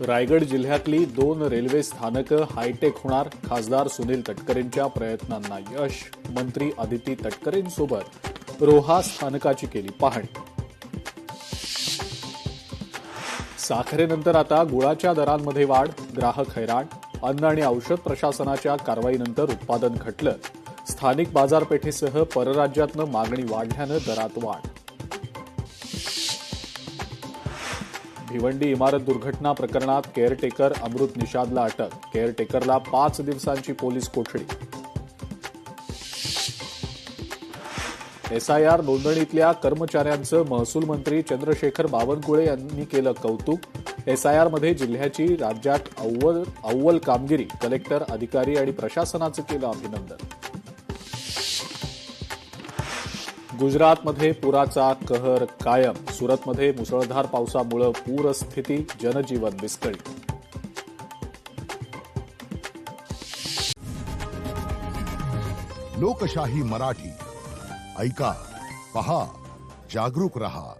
रायगड जिल्ह्यातली 2 रेल्वे स्थानकं हायटेक होणार. खासदार सुनील तटकरेंच्या प्रयत्नांना यश. मंत्री अदिती तटकरेंसोबत रोहा स्थानकाची केली पाहणी. साखरेनंतर आता गुळाच्या दरांमध्ये वाढ. ग्राहक हैराण. अन्न आणि औषध प्रशासनाच्या कारवाईनंतर उत्पादन घटलं. स्थानिक बाजारपेठेसह परराज्यातनं मागणी वाढल्यानं दरात वाढ. भिवंडी इमारत दुर्घटना प्रकरणात केअरटेकर अमृत निषादला अटक. केअरटेकरला 5 दिवसांची पोलीस कोठडी. एसआयआर नोंदणीतल्या कर्मचाऱ्यांचं महसूल मंत्री चंद्रशेखर बावनकुळे यांनी केलं कौतुक. एसआयआरमध्ये जिल्ह्याची राज्यात अव्वल कामगिरी. कलेक्टर, अधिकारी आणि प्रशासनाचं केलं अभिनंदन. गुजरातमध्ये पुराचा कहर कायम. सुरतमध्ये मुसळधार पावसामुळे पूरस्थिती. जनजीवन विस्कळीत. लोकशाही मराठी ऐका, पहा, जागरूक रहा.